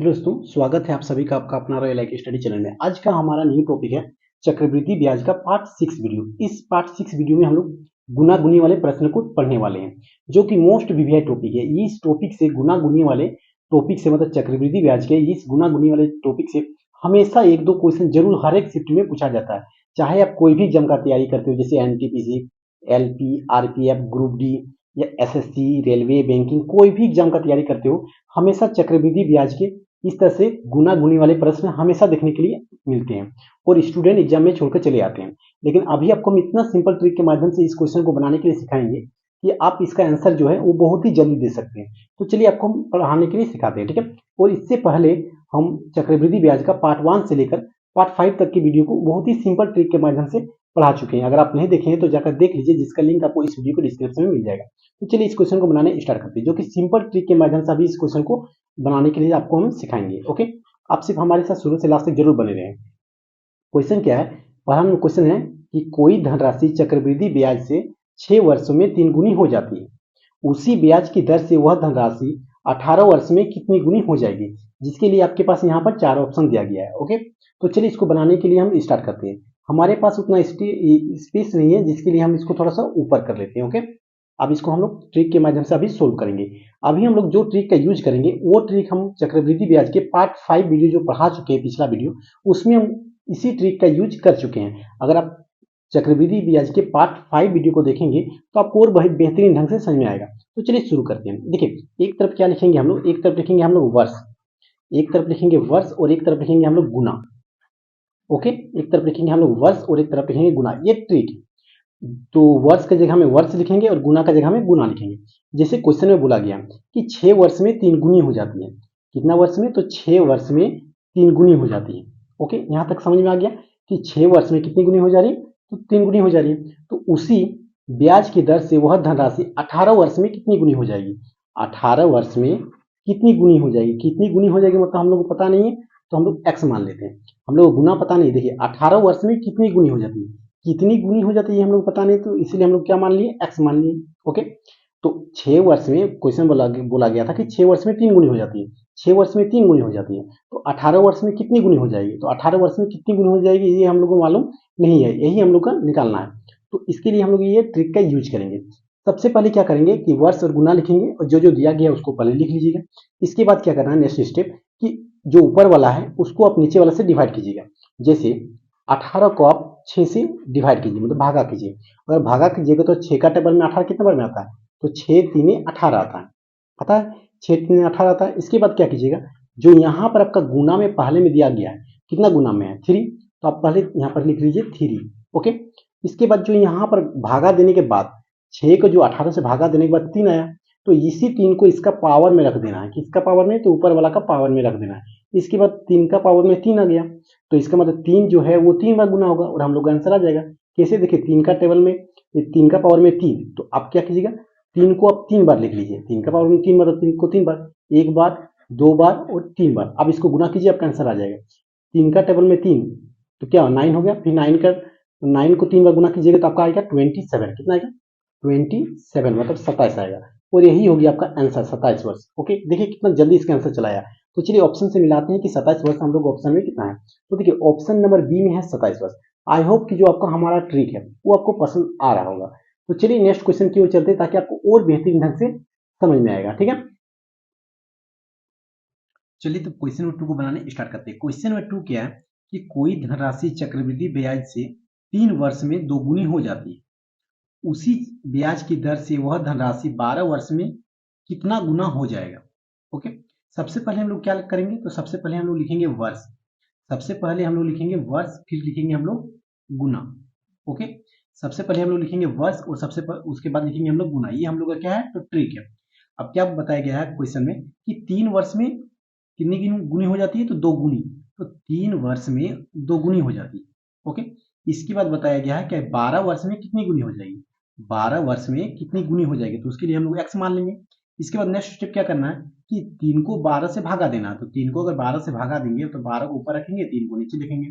Hello दोस्तों, स्वागत है आप सभी का आपका अपना रॉयल लाइक स्टडी चैनल में। आज का हमारा न्यू टॉपिक है चक्रवृद्धि ब्याज का पार्ट 6 वीडियो। इस पार्ट 6 वीडियो में हम लोग गुना गुनी वाले प्रश्न को पढ़ने वाले हैं, जो कि मोस्ट वीवीआई टॉपिक है। इस टॉपिक से गुना गुनी वाले टॉपिक से मतलब चक्रवृद्धि ब्याज के इस गुना गुनी वाले टॉपिक से हमेशा एक दो क्वेश्चन जरूर हर एक शिफ्ट में पूछा जाता है। चाहे आप कोई भी एग्जाम का तैयारी करते हो, जैसे NTPC, LP, RPF, group D या एसएससी, रेलवे, बैंकिंग, कोई भी एग्जाम का तैयारी करते हो, हमेशा चक्रवृद्धि ब्याज के इस तरह से गुना गुनी वाले प्रश्न हमेशा देखने के लिए मिलते हैं और स्टूडेंट एग्जाम में छोड़कर चले आते हैं। लेकिन अभी आपको हम इतना सिंपल ट्रिक के माध्यम से इस क्वेश्चन को बनाने के लिए सिखाएंगे कि आप इसका आंसर जो है वो बहुत ही जल्दी दे सकते हैं। तो चलिए आपको हम पढ़ाने के लिए सिखाते हैं, ठीक है। और इससे पहले हम चक्रवृद्धि ब्याज का पार्ट 1 से लेकर पार्ट 5 तक की वीडियो को बहुत ही सिंपल ट्रिक के माध्यम से पढ़ा चुके हैं। अगर आप नहीं देखे हैं तो जाकर देख लीजिए, जिसका लिंक आपको इस वीडियो को डिस्क्रिप्शन में मिल जाएगा। तो चलिए इस क्वेश्चन को बनाने स्टार्ट करते हैं, जो कि सिंपल ट्रिक के माध्यम से अभी इस क्वेश्चन को बनाने के लिए आपको हम सिखाएंगे। ओके, आप सिर्फ हमारे साथ शुरू से लास्ट तक जरूर बने रहें। क्वेश्चन क्या है? पहला क्वेश्चन है कि कोई धनराशि चक्रवृद्धि ब्याज से 6 वर्षों में 3 गुनी हो जाती है। उसी ब्याज की दर से वह धनराशि 18 वर्ष में कितनी गुनी हो जाएगी? जिसके लिए आपके पास यहाँ पर 4 ऑप्शन दिया गया है। ओके, तो चलिए इसको बनाने के लिए हम स्टार्ट करते हैं। हमारे पास उतना स्पेस नहीं है, जिसके लिए हम इसको थोड़ा सा ऊपर कर लेते हैं। ओके, अब इसको हम लोग ट्रिक के माध्यम से अभी सोल्व करेंगे। अभी हम लोग जो ट्रिक का यूज करेंगे वो ट्रिक हम चक्रवृद्धि ब्याज के पार्ट 5 वीडियो जो पढ़ा चुके हैं, पिछला वीडियो, उसमें हम इसी ट्रिक का यूज कर चुके हैं। अगर आप चक्रवृद्धि ब्याज के पार्ट 5 वीडियो को देखेंगे तो आपको और बहुत बेहतरीन ढंग से समझ में आएगा। तो चलिए शुरू करते हैं। देखिए, एक तरफ क्या लिखेंगे हम लोग? एक तरफ लिखेंगे हम लोग वर्ष, एक तरफ लिखेंगे वर्ष और एक तरफ लिखेंगे हम लोग गुना। ओके, एक तरफ लिखेंगे हम लोग वर्ष और एक तरफ लिखेंगे गुना। ये ट्रिक है। तो वर्ष की जगह में वर्ष लिखेंगे और गुना का जगह में गुना लिखेंगे। जैसे क्वेश्चन में बोला गया कि 6 वर्ष में 3 गुनी हो जाती है। कितना वर्ष में? तो 6 वर्ष में 3 गुनी हो जाती है। ओके, यहाँ तक समझ में आ गया कि 6 वर्ष में कितनी गुनी हो जा रही है? तो 3 गुनी हो जा रही है। तो उसी ब्याज की दर से वह धनराशि 18 वर्ष में कितनी गुनी हो जाएगी? 18 वर्ष में कितनी गुनी हो जाएगी? कितनी गुनी हो जाएगी मतलब हम लोग को पता नहीं है, तो हम लोग एक्स मान लेते हैं। हम लोग गुना पता नहीं। देखिए, 18 वर्ष में कितनी गुनी हो जाती है, कितनी गुनी हो जाती है हम लोग पता नहीं, तो इसलिए हम लोग क्या मान लिए? एक्स मान लिए। ओके, तो 6 वर्ष में क्वेश्चन बोला गया था कि 6 वर्ष में 3 गुनी हो जाती है। 6 वर्ष में 3 गुनी हो जाती है, तो 18 वर्ष में कितनी गुनी हो जाएगी? तो 18 वर्ष में कितनी गुनी हो जाएगी ये हम लोग को मालूम नहीं है, यही हम लोग का निकालना है। तो इसके लिए हम लोग ये ट्रिक का यूज करेंगे। सबसे पहले क्या करेंगे कि वर्ष और गुना लिखेंगे और जो जो दिया गया उसको पहले लिख लीजिएगा। इसके बाद क्या करना है, नेक्स्ट स्टेप, कि जो ऊपर वाला है उसको आप नीचे वाला से डिवाइड कीजिएगा। जैसे 18 को आप 6 से डिवाइड कीजिए, मतलब भागा कीजिए। अगर भागा कीजिएगा तो 6 का टेबल में 18 कितने बार में आता है? तो 6 तीने 18 आता है। पता है, 6 तीने 18 आता है। इसके बाद क्या कीजिएगा, जो यहाँ पर आपका गुना में पहले में दिया गया है, कितना गुना में है? 3, तो आप पहले यहाँ पर लिख लीजिए 3। ओके, इसके बाद जो यहाँ पर भागा देने के बाद 6 को जो 18 से भागा देने के बाद 3 आया, तो इसी 3 को इसका पावर में रख देना है। किसका पावर में? तो ऊपर वाला का पावर में रख देना है। इसके बाद 3 का पावर में 3 आ गया, तो इसका मतलब 3 जो है वो 3 बार गुना होगा और हम लोग का आंसर आ जाएगा। कैसे? देखिए, 3 का टेबल में 3 का पावर में 3, तो आप क्या कीजिएगा, 3 को आप 3 बार लिख लीजिए। 3 का पावर में 3 मतलब 3 को 3 बार, 1 बार, 2 बार और 3 बार। अब इसको गुना कीजिए, आपका आंसर आ जाएगा। 3 का टेबल में 3, तो क्या 9 हो गया। फिर 9 को 3 बार गुना कीजिएगा तो आपका आएगा 27। कितना आएगा? 27 मतलब 27 आएगा। और यही होगी आपका आंसर, 27 वर्ष। ओके, देखिए कितना जल्दी इसका आंसर चला आया। तो चलिए ऑप्शन से मिलाते हैं कि 27 वर्ष हम लोग ऑप्शन में कितना है। तो देखिए, ऑप्शन नंबर बी में है 27 वर्ष। आई होप कि जो आपका हमारा ट्रिक है वो आपको पसंद आ रहा होगा। तो चलिए नेक्स्ट क्वेश्चन की ओर चलते हैं, ताकि आपको और बेहतरीन ढंग से समझ में आएगा। ठीक है, चलिए तो क्वेश्चन नंबर 2 को बनाने स्टार्ट करते हैं। क्वेश्चन नंबर 2 क्या है कि कोई धनराशि चक्रवृद्धि ब्याज से 3 वर्ष में दोगुनी हो जाती है। उसी ब्याज की दर से वह धनराशि 12 वर्ष में कितना गुना हो जाएगा? ओके, सबसे पहले हम लोग क्या करेंगे, तो सबसे पहले हम लोग लिखेंगे वर्ष। सबसे पहले हम लोग लिखेंगे वर्ष, फिर लिखेंगे हम लोग गुना। ओके, सबसे पहले हम लोग लिखेंगे वर्ष और उसके बाद लिखेंगे हम लोग गुना। ये हम लोग का क्या है, तो ट्रिक है। अब क्या बताया गया है क्वेश्चन में कि 3 वर्ष में कितनी गुनी हो जाती है? तो 2 गुनी। तो 3 वर्ष में 2 गुनी हो जाती है। ओके, इसके बाद बताया गया है कि 12 वर्ष में कितनी गुनी हो जाएगी? 12 वर्ष में कितनी गुनी हो जाएगी? तो उसके लिए हम लोग एक्स मान लेंगे। इसके बाद नेक्स्ट स्टेप क्या करना है कि 3 को 12 से भागा देना है। तो 3 को अगर 12 से भागा देंगे तो 12 को ऊपर रखेंगे, 3 को नीचे लिखेंगे।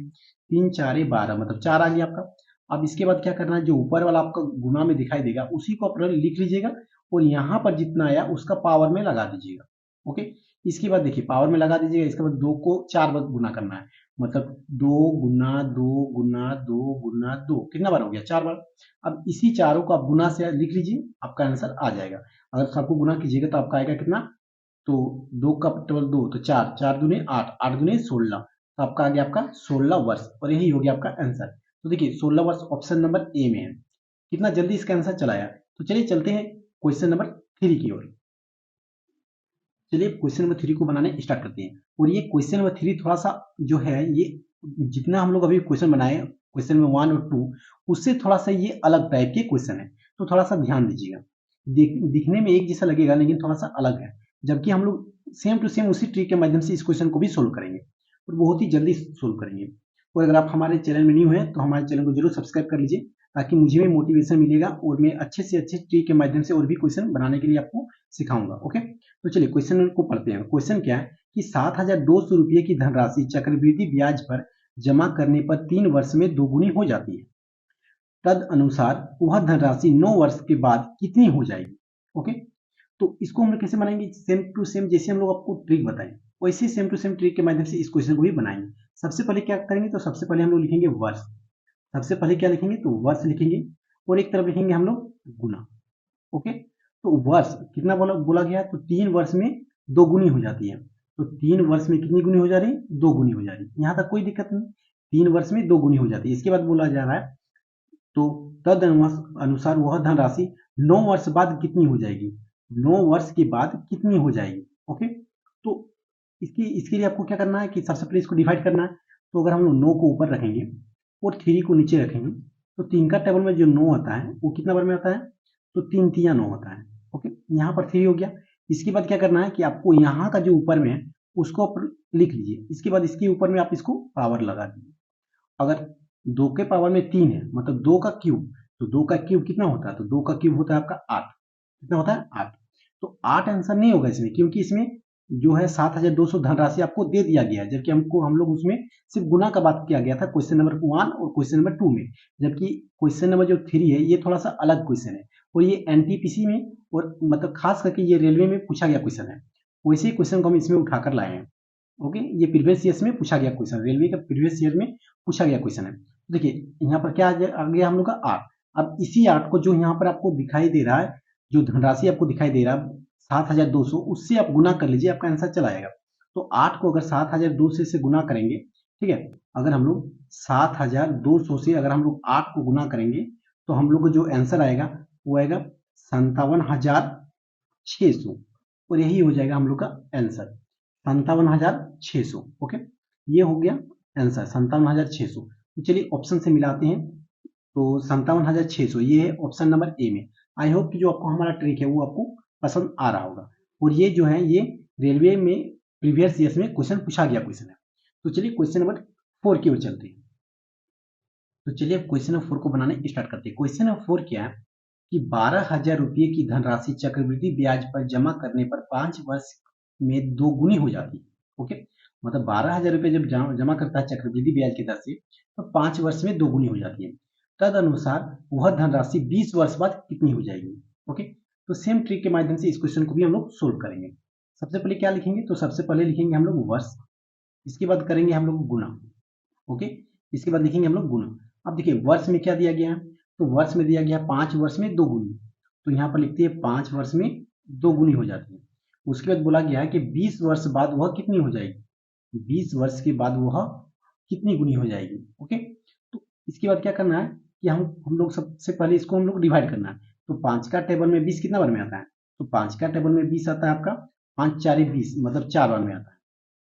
3 4 12 मतलब 4 आ गया आपका। अब इसके बाद क्या करना है, जो ऊपर वाला आपका गुना में दिखाई देगा उसी को आप लिख लीजिएगा और यहाँ पर जितना आया उसका पावर में लगा दीजिएगा। ओके, इसके बाद देखिए पावर में लगा दीजिएगा, इसके बाद 2 को 4 बार गुना करना है, मतलब 2 गुना 2 गुना 2 गुना 2, कितना बार हो गया? 4 बार। अब इसी चारों को आप गुना से लिख लीजिए, आपका आंसर आ जाएगा। अगर सबको गुना कीजिएगा तो आपका आएगा कितना? तो 2 का टेबल 2 तो 4, 4 दूनी 8, 8 दूनी 16, तो आपका आ गया आपका 16 वर्ष, और यही हो गया आपका आंसर। तो देखिए 16 वर्ष ऑप्शन नंबर ए में है। कितना जल्दी इसका आंसर चला आया। तो चलिए चलते हैं क्वेश्चन नंबर 3 की ओर। चलिए क्वेश्चन नंबर 3 को बनाने स्टार्ट करते हैं। और ये क्वेश्चन नंबर 3 थोड़ा सा जो है, ये जितना हम लोग अभी क्वेश्चन बनाए क्वेश्चन नंबर 1 और 2, उससे थोड़ा सा ये अलग टाइप के क्वेश्चन है, तो थोड़ा सा ध्यान दीजिएगा। दिखने में एक जैसा लगेगा लेकिन थोड़ा सा अलग है, जबकि हम लोग सेम टू सेम उसी ट्रिक के माध्यम से इस क्वेश्चन को भी सोल्व करेंगे और बहुत ही जल्दी सोल्व करेंगे। और अगर आप हमारे चैनल में न्यू हैं तो हमारे चैनल को जरूर सब्सक्राइब कर लीजिए, ताकि मुझे भी मोटिवेशन मिलेगा और मैं अच्छे से अच्छे ट्रिक के माध्यम से और भी क्वेश्चन बनाने के लिए आपको सिखाऊंगा। ओके, तो चलिए क्वेश्चन को पढ़ते हैं। क्वेश्चन क्या है कि 7,200 रुपये की धनराशि चक्रवृद्धि ब्याज पर जमा करने पर 3 वर्ष में दोगुनी हो जाती है। तद अनुसार वह धनराशि 9 वर्ष के बाद कितनी हो जाएगी। ओके, तो इसको हम लोग कैसे बनाएंगे? सेम टू सेम जैसे हम लोग आपको ट्रिक बताएं वैसे सेम टू सेम ट्रिक के माध्यम से इस क्वेश्चन को भी बनाएंगे। सबसे पहले क्या करेंगे? तो सबसे पहले हम लोग लिखेंगे वर्ष। सबसे पहले क्या लिखेंगे? तो वर्ष लिखेंगे, और एक तरफ लिखेंगे हम लोग गुना। ओके, तो वर्ष कितना बोला गया? तो 3 वर्ष में 2 गुनी हो जाती है। तो 3 वर्ष में कितनी गुनी हो जा रही है? 2 गुनी हो जा रही है। यहाँ तक कोई दिक्कत नहीं, 3 वर्ष में 2 गुनी हो जाती है। इसके बाद बोला जा रहा है तो तद अनुसार वह धनराशि 9 वर्ष बाद कितनी हो जाएगी। 9 वर्ष के बाद कितनी हो जाएगी। ओके, तो इसके लिए आपको क्या करना है कि सबसे पहले इसको डिवाइड करना है। तो अगर हम लोग 9 को ऊपर रखेंगे और 3 को नीचे रखेंगे, तो 3 का टेबल में जो 9 आता है वो कितना बार में आता है? तो 3 तिया 9 आता है। ओके, यहाँ पर 3 हो गया। इसके बाद क्या करना है कि आपको यहाँ का जो ऊपर में है उसको लिख लीजिए। इसके बाद इसके ऊपर में आप इसको पावर लगा दीजिए। अगर 2 के पावर में 3 है, मतलब 2 का क्यूब, तो 2 का क्यूब कितना होता है? तो 2 का क्यूब होता है आपका 8। कितना होता है? 8। तो 8 आंसर नहीं होगा इसमें, क्योंकि इसमें जो है 7,200 धनराशि आपको दे दिया गया है, जबकि हम लोग उसमें सिर्फ गुना का बात किया गया था क्वेश्चन नंबर 1 और क्वेश्चन नंबर 2 में। जबकि क्वेश्चन नंबर जो 3 है ये थोड़ा सा अलग क्वेश्चन है, और ये एनटीपीसी में और मतलब खास करके ये रेलवे में पूछा गया क्वेश्चन है। वैसे ही क्वेश्चन को हम इसमें उठाकर लाए हैं। ओके, ये प्रीवियस ईयर में पूछा गया क्वेश्चन, रेलवे का प्रीवियस ईयर में पूछा गया क्वेश्चन है। देखिए यहाँ पर क्या आ गया हम लोग का 8। अब इसी 8 को जो यहाँ पर आपको दिखाई दे रहा है, जो धनराशि आपको दिखाई दे रहा है 7,200, उससे आप गुना कर लीजिए, आपका आंसर चला आएगा। तो 8 को अगर 7,200 से गुना करेंगे, ठीक है, अगर हम लोग 7,200 से अगर हम लोग 8 को गुना करेंगे तो हम लोग को जो आंसर आएगा वो आएगा 57,600, और यही हो जाएगा हम लोग का आंसर 57,600। ओके, ये हो गया आंसर 57,600। तो चलिए ऑप्शन से मिलाते हैं। तो 57,600 ये है ऑप्शन नंबर ए में। आई होप कि जो आपको हमारा ट्रिक है वो आपको पसंद आ रहा होगा, और ये जो है ये रेलवे में प्रीवियस ईयर्स में क्वेश्चन पूछा गया क्वेश्चन है। तो चलिए क्वेश्चन नंबर 4 की ओर चलते हैं। तो चलिए अब क्वेश्चन नंबर 4 को बनाने स्टार्ट करते हैं। क्वेश्चन नंबर 4 क्या है कि 12,000 रुपये की धनराशि चक्रवृद्धि ब्याज पर जमा करने पर 5 वर्ष में 2 गुनी हो जाती है। ओके, मतलब 12,000 रुपये जब जमा करता है चक्रवृद्धि ब्याज की दर से, तो 5 वर्ष में 2 गुनी हो जाती है। तद अनुसार वह धनराशि 20 वर्ष बाद कितनी हो जाएगी। ओके, तो सेम ट्रिक के माध्यम से इस क्वेश्चन को भी हम लोग सोल्व करेंगे। सबसे पहले क्या लिखेंगे? तो सबसे पहले लिखेंगे हम लोग वर्ष, इसके बाद करेंगे हम लोग गुना। ओके, इसके बाद लिखेंगे हम लोग गुना। अब देखिए वर्ष में क्या दिया गया है, तो वर्ष में दिया गया 5 वर्ष में 2 गुनी, तो यहाँ पर लिखते हैं 5 वर्ष में 2 गुनी हो जाती है। उसके बाद बोला गया है कि 20 वर्ष बाद वह कितनी हो जाएगी, 20 वर्ष के बाद वह कितनी गुनी हो जाएगी। ओके, तो इसके बाद क्या करना है कि हम लोग सबसे पहले इसको हम लोग डिवाइड करना है। तो 5 का टेबल में 20 कितना बार में आता है? तो 5 का टेबल में 20 आता है आपका 5 4 20, मतलब 4 बार में आता है।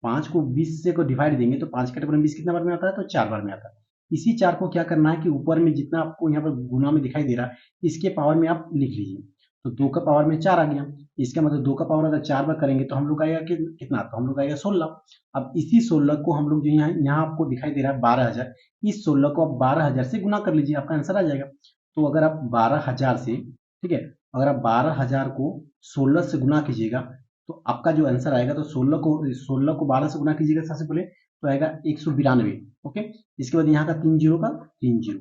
5 को 20 से को डिवाइड देंगे तो 5 का टेबल में 20 कितना बार में आता है? तो 4 बार में आता है। इसी 4 को क्या करना है कि ऊपर में जितना आपको यहाँ पर गुना में दिखाई दे रहा है इसके पावर में आप लिख लीजिए। तो 2 का पावर में 4 आ गया, इसका मतलब 2 का पावर अगर 4 बार करेंगे तो हम लोग आएगा कितना? तो हम लोग आएगा 16। अब इसी 16 को हम लोग जो यहाँ आपको दिखाई दे रहा है 12,000, इस 16 को आप 12,000 से गुना कर लीजिए, आपका आंसर आ जाएगा। तो अगर आप 12,000 से, ठीक है, अगर आप 12,000 को 16 से गुना कीजिएगा तो आपका जो आंसर आएगा, तो 16 को 12 से गुना कीजिएगा सबसे पहले, तो आएगा 192। ओके, इसके बाद यहाँ का 3 जीरो का 3 जीरो।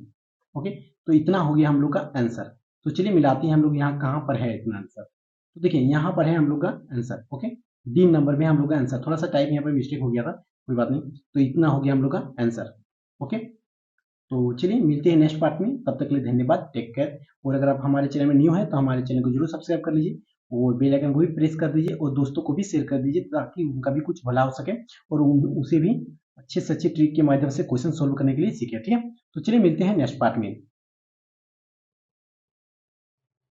ओके, तो इतना हो गया हम लोग का आंसर। तो चलिए मिलाते हैं हम लोग यहाँ कहाँ पर है इतना आंसर। तो देखिए यहाँ पर है हम लोग का आंसर। ओके, डी नंबर में हम लोग का आंसर। थोड़ा सा टाइप यहाँ पर मिस्टेक हो गया था, कोई बात नहीं। तो इतना हो गया हम लोग का आंसर। ओके, तो चलिए मिलते हैं नेक्स्ट पार्ट में। तब तक के लिए धन्यवाद, टेक केयर। और अगर आप हमारे चैनल में न्यू है तो हमारे चैनल को जरूर सब्सक्राइब कर लीजिए और बेल आइकन को भी प्रेस कर दीजिए और दोस्तों को भी शेयर कर दीजिए ताकि उनका भी कुछ भला हो सके और उसे भी अच्छे से अच्छे ट्रिक के माध्यम से क्वेश्चन सोल्व करने के लिए सीखे। ठीक है, तो चलिए मिलते हैं नेक्स्ट पार्ट में।